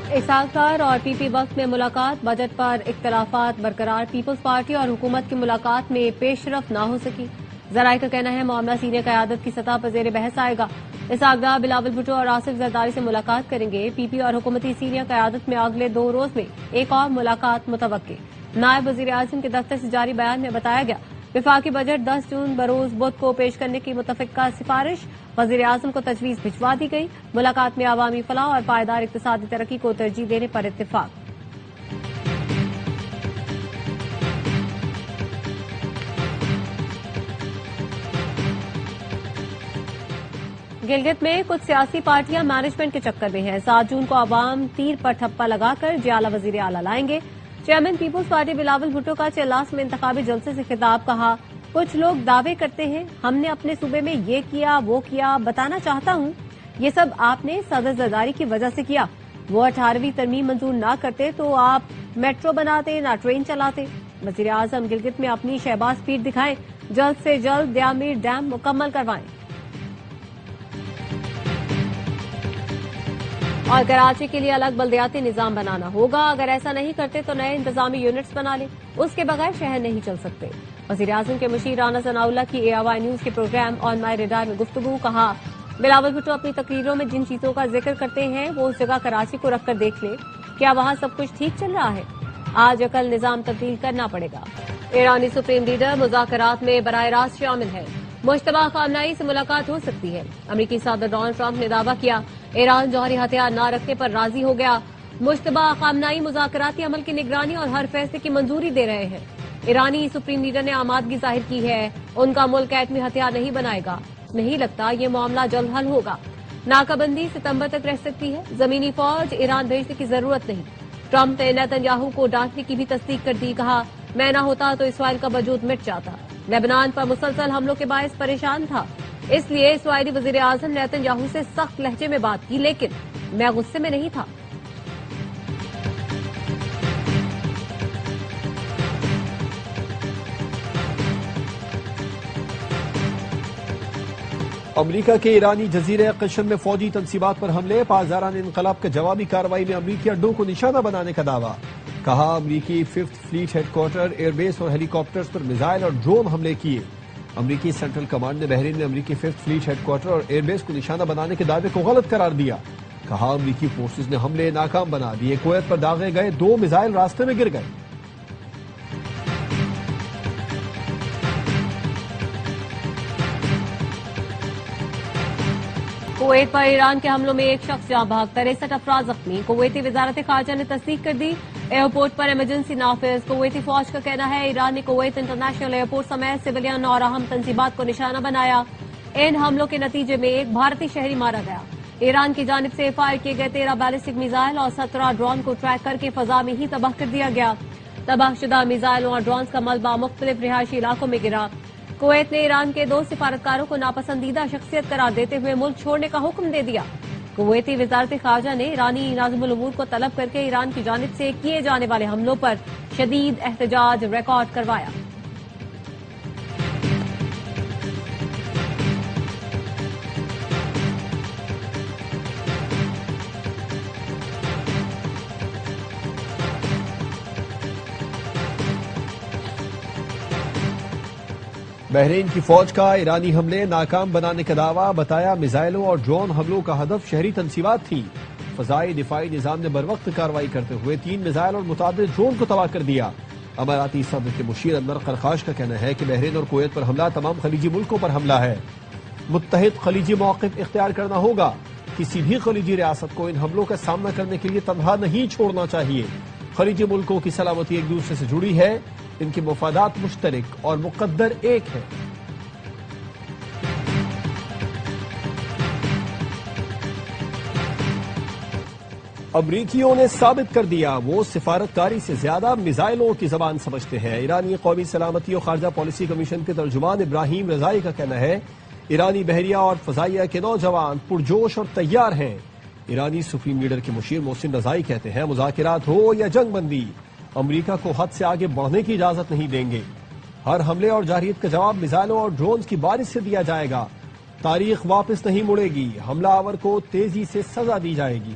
اسحاق ڈار اور پی پی وقت میں ملاقات، بجٹ پر اختلافات برقرار، پیپلز پارٹی اور حکومت کی ملاقات میں پیش رفت نہ ہو سکی۔ ذرائع کا کہنا ہے معاملہ سینئر قیادت کی سطح پر زیر بحث آئے گا۔ اسحاق ڈار بلاول بھٹو اور آصف زرداری سے ملاقات کریں گے۔ پی پی اور حکومتی سینئر قیادت میں اگلے 2 روز میں ایک اور ملاقات متوقع۔ نائب وزیر اعظم کے دفتر سے جاری بیان میں بتایا گیا، وفاقی بجٹ 10 جون بروز بدھ کو پیش کرنے کی متفقہ سفارش وزیر اعظم کو تجویز بھجوا دی گئی۔ ملاقات میں عوامی فلاح اور پائیدار اقتصادی ترقی کو ترجیح دینے پر اتفاق۔ گلگت میں کچھ سیاسی پارٹیاں مینجمنٹ کے چکر میں ہیں۔ 7 جون کو عوام تیر پر ٹھپا لگا کر جیالہ وزیر اعلیٰ لائیں گے۔ Chairman peoples party Bilawal Bhutto کا چلاس میں انتخابی جلسے سے خطاب، کہا کچھ لوگ دعوے کرتے ہیں ہم نے اپنے صوبے میں یہ کیا وہ کیا، بتانا چاہتا ہوں یہ سب آپ نے صدر زرداری کی وجہ سے کیا۔ وہ 18ویں ترمیم منظور نہ کرتے تو آپ میٹرو بناتے نہ ٹرین چلاتے۔ وزیر اعظم گلگت میں اپنی شہباز پیٹ دکھائیں، جلد سے جلد دیامیر ڈیم مکمل کروائیں۔ اور کراچی کے لیے الگ بلدیاتی نظام بنانا ہوگا، اگر ایسا نہیں کرتے تو نئے انتظامی یونٹس بنا لیں، اس کے بغیر شہر نہیں چل سکتے۔ وزیر اعظم کے مشیر رانا ثناء اللہ کی ARY نیوز کے پروگرام آن مائی ریڈار میں گفتگو، کہا بلاول بھٹو اپنی تقریروں میں جن چیزوں کا ذکر کرتے ہیں وہ اس جگہ کراچی کو رکھ کر دیکھ لیں، کیا وہاں سب کچھ ٹھیک چل رہا ہے؟ آج کل نظام تبدیل کرنا پڑے گا۔ ایرانی سپریم لیڈر مذاکرات میں براہ راست شامل ہے، مشتبہ خامنائی سے ملاقات ہو سکتی ہے۔ امریکی صدر ڈونلڈ ٹرمپ نے دعویٰ کیا ایران جوہری ہتھیار نہ رکھنے پر راضی ہو گیا۔ مشتبہ خامنائی مذاکراتی عمل کی نگرانی اور ہر فیصلے کی منظوری دے رہے ہیں۔ ایرانی سپریم لیڈر نے آمادگی ظاہر کی ہے، ان کا ملک ایٹمی ہتھیار نہیں بنائے گا۔ نہیں لگتا یہ معاملہ جلد حل ہوگا۔ ناکہ بندی ستمبر تک رہ سکتی ہے، زمینی فوج ایران بھیجنے کی ضرورت نہیں۔ ٹرمپ نے نیتن یاہو کو ڈانٹنے کی بھی تصدیق کر دی، کہا میں نہ ہوتا تو اسرائیل کا وجود مٹ جاتا۔ لبنان پر مسلسل حملوں کے باعث پریشان تھا، اس لیے اسرائیلی وزیر اعظم نیتن یاہو سے سخت لہجے میں بات کی، لیکن میں غصے میں نہیں تھا۔ امریکہ کے ایرانی جزیرہ قشم میں فوجی تنصیبات پر حملے، پاسداران انقلاب کے جوابی کارروائی میں امریکی اڈوں کو نشانہ بنانے کا دعویٰ۔ کہا امریکی 5th fleet head quarter, air base اور ہیلی کاپٹرز پر میزائل اور ڈرون حملے کیے۔ امریکی سینٹرل کمانڈ نے بحرین میں امریکی 5th فلیٹ ہیڈ کوارٹر اور ایئر بیس کو نشانہ بنانے کے دعوے کو غلط قرار دیا۔ کہا امریکی فورسز نے حملے ناکام بنا دیے، کویت پر داغے گئے 2 میزائل راستے میں گر گئے۔ کویت پر ایران کے حملوں میں ایک شخص جاں بحق، 63 افراد زخمی۔ کویتی وزارت خارجہ نے تصدیق کر دی، ایئرپورٹ پر ایمرجنسی نافذ۔ کویتی فوج کا کہنا ہے ایران نے کویت انٹرنیشنل ایئرپورٹ سمیت سویلین اور اہم تنصیبات کو نشانہ بنایا۔ ان حملوں کے نتیجے میں ایک بھارتی شہری مارا گیا۔ ایران کی جانب سے فائر کیے گئے 13 بیلسٹک میزائل اور 17 ڈرون کو ٹریک کر کے فضا میں ہی تباہ کر دیا گیا۔ تباہ شدہ میزائلوں اور ڈرونز کا ملبہ مختلف رہائشی علاقوں میں گرا۔ کویت نے ایران کے 2 سفارتکاروں کو ناپسندیدہ شخصیت قرار دیتے ہوئے ملک چھوڑنے کا حکم دے دیا۔ کویتی وزارت خارجہ نے ایرانی ناظم الامور کو طلب کر کے ایران کی جانب سے کیے جانے والے حملوں پر شدید احتجاج ریکارڈ کروایا۔ بحرین کی فوج کا ایرانی حملے ناکام بنانے کا دعویٰ، بتایا میزائلوں اور ڈرون حملوں کا ہدف شہری تنصیبات تھی۔ فضائی دفاعی نظام نے بروقت کارروائی کرتے ہوئے 3 میزائل اور متعدد ڈرون کو تباہ کر دیا۔ اماراتی صدر کے مشیر انور قرخاش کا کہنا ہے کہ بحرین اور کویت پر حملہ تمام خلیجی ملکوں پر حملہ ہے۔ متحد خلیجی موقف اختیار کرنا ہوگا، کسی بھی خلیجی ریاست کو ان حملوں کا سامنا کرنے کے لیے تنہا نہیں چھوڑنا چاہیے۔ خلیجی ملکوں کی سلامتی ایک دوسرے سے جڑی ہے، ان کے مفادات مشترک اور مقدر ایک ہے۔ امریکیوں نے ثابت کر دیا وہ سفارتکاری سے زیادہ میزائلوں کی زبان سمجھتے ہیں۔ ایرانی قومی سلامتی اور خارجہ پالیسی کمیشن کے ترجمان ابراہیم رضائی کا کہنا ہے ایرانی بحریہ اور فضائیہ کے نوجوان پرجوش اور تیار ہیں۔ ایرانی سپریم لیڈر کے مشیر محسن رضائی کہتے ہیں مذاکرات ہو یا جنگ بندی، امریکہ کو حد سے آگے بڑھنے کی اجازت نہیں دیں گے۔ ہر حملے اور جارحیت کا جواب میزائلوں اور ڈرونز کی بارش سے دیا جائے گا۔ تاریخ واپس نہیں مڑے گی، حملہ آور کو تیزی سے سزا دی جائے گی۔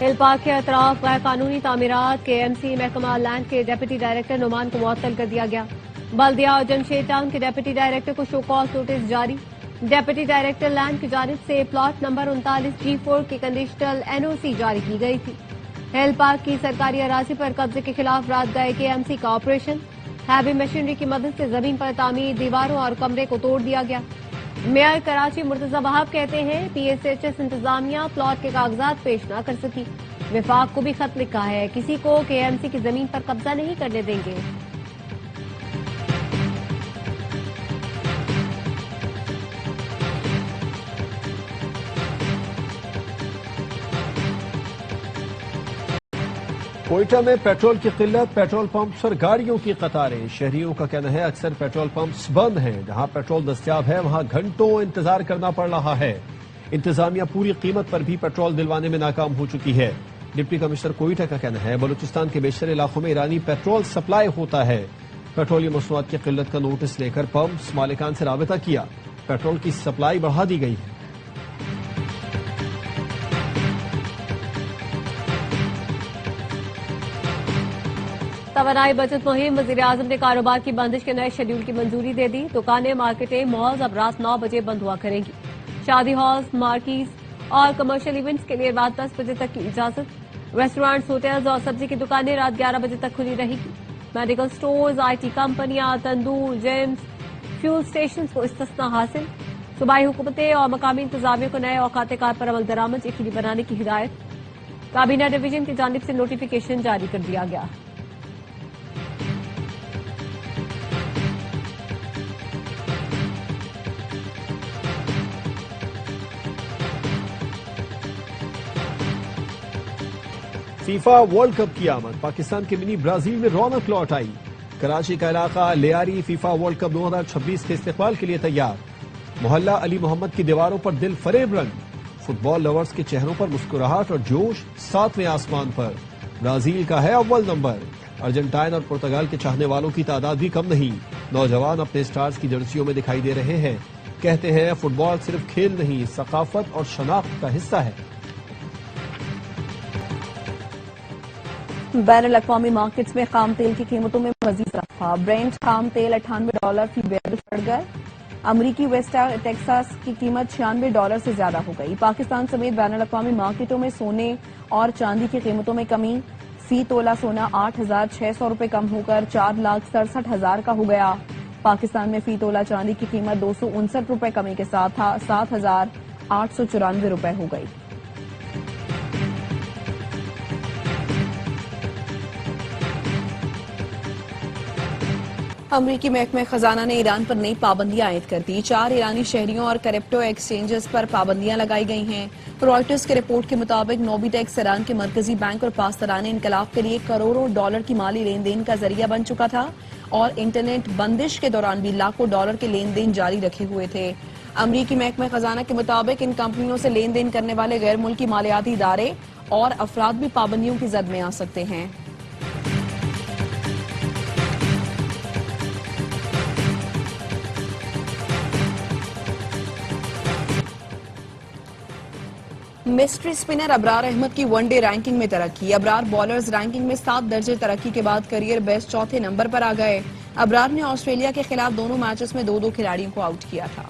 ہل پارک کے اطراف غیر قانونی تعمیرات KMC محکمہ لینڈ کے ڈپٹی ڈائریکٹر نعمان کو معطل کر دیا گیا. بلدیہ اور جمشید ٹاؤن کے ڈپٹی ڈائریکٹر کو شو کاز نوٹس جاری. ڈپٹی ڈائریکٹر لینڈ کی جانب سے پلاٹ نمبر 39G4 کی کنڈیشنل NOC جاری کی گئی تھی. ہل پارک کی سرکاری اراضی پر قبضے کے خلاف رات گئے KMC کا آپریشن. ہیوی مشینری کی مدد سے زمین پر تعمیر دیواروں اور کمرے کو توڑ دیا گیا. میئر کراچی مرتضی وہاب کہتے ہیں PSHS انتظامیہ پلاٹ کے کاغذات پیش نہ کر سکی. وفاق کو بھی خط لکھا ہے, کسی کو KMC کی زمین پر قبضہ نہیں کرنے دیں گے. کوئٹہ میں پیٹرول کی قلت, پیٹرول پمپس پر گاڑیوں کی قطاریں. شہریوں کا کہنا ہے اکثر پیٹرول پمپس بند ہیں. جہاں پیٹرول دستیاب ہے وہاں گھنٹوں انتظار کرنا پڑ رہا ہے. انتظامیہ پوری قیمت پر بھی پیٹرول دلوانے میں ناکام ہو چکی ہے. ڈپٹی کمشنر کوئٹہ کا کہنا ہے بلوچستان کے بیشتر علاقوں میں ایرانی پیٹرول سپلائی ہوتا ہے. پیٹرولیم مصنوعات کی قلت کا نوٹس لے کر پمپس مالکان سے رابطہ کیا. پیٹرول کی سپلائی بڑھا دی گئی ہے. توانائی بچت مہم. وزیر اعظم نے کاروبار کی بندش کے نئے شیڈول کی منظوری دے دی. دکانیں, مارکیٹیں, مالز اب رات 9 بجے بند ہوا کریں گی. شادی ہالز, مارکیز اور کمرشل ایونٹس کے لیے رات 10 بجے تک کی اجازت. ریسٹورانٹس, ہوٹلز اور سبزی کی دکانیں رات 11 بجے تک کھلی رہے گی. میڈیکل سٹورز, IT کمپنیاں, تندور, جیمز, فیول اسٹیشنز کو استثناء حاصل. صوبائی حکومتیں اور مقامی انتظامیہ کو نئے اوقات کار پر عمل درآمد یقینی بنانے کی ہدایت. کابینہ ڈویژن کی جانب سے نوٹیفیکیشن جاری کر دیا گیا. فیفا ورلڈ کپ کی آمد. پاکستان کے منی برازیل میں رونق لوٹ آئی. کراچی کا علاقہ لیاری فیفا ورلڈ کپ 2026 کے استقبال کے لیے تیار. محلہ علی محمد کی دیواروں پر دل فریب رنگ. فٹ بال لورز کے چہروں پر مسکراہٹ اور جوش 7ویں آسمان پر. برازیل کا ہے اول نمبر. ارجنٹائن اور پرتگال کے چاہنے والوں کی تعداد بھی کم نہیں. نوجوان اپنے سٹارز کی جرسیوں میں دکھائی دے رہے ہیں. کہتے ہیں فٹ بال صرف کھیل نہیں, ثقافت اور شناخت کا حصہ ہے. بین الاقوامی مارکیٹس میں خام تیل کی قیمتوں میں مزید اضافہ. برینٹ خام تیل $98 فی بیرل چڑھ گئے. امریکی ویسٹ ٹیکساس کی قیمت $96 سے زیادہ ہو گئی. پاکستان سمیت بین الاقوامی مارکیٹوں میں سونے اور چاندی کی قیمتوں میں کمی. فی تولہ سونا $8,600 کم ہو کر $4,67,000 کا ہو گیا. پاکستان میں فی تولہ چاندی کی قیمت $259 کمی کے ساتھ $7,894 ہو گئی. امریکی محکمہ خزانہ نے ایران پر نئی پابندیاں عائد کر دی. 4 ایرانی شہریوں اور کرپٹو ایکسچینجز پر پابندیاں لگائی گئی ہیں. رائٹرز کے رپورٹ کے مطابق نوبی ٹیکس ایران کے مرکزی بینک اور پاسداران انقلاب کے لیے کروڑوں ڈالر کی مالی لین دین کا ذریعہ بن چکا تھا اور انٹرنیٹ بندش کے دوران بھی لاکھوں ڈالر کے لین دین جاری رکھے ہوئے تھے. امریکی محکمہ خزانہ کے مطابق ان کمپنیوں سے لین دین کرنے والے غیر ملکی مالیاتی ادارے اور افراد بھی پابندیوں کی زد میں آ سکتے ہیں. مسٹری سپنر ابرار احمد کی ون ڈے رینکنگ میں ترقی. ابرار بالرز رینکنگ میں 7 درجے ترقی کے بعد کیریئر بیسٹ 4تھے نمبر پر آ گئے. ابرار نے آسٹریلیا کے خلاف دونوں میچز میں 2-2 کھلاڑیوں کو آؤٹ کیا تھا.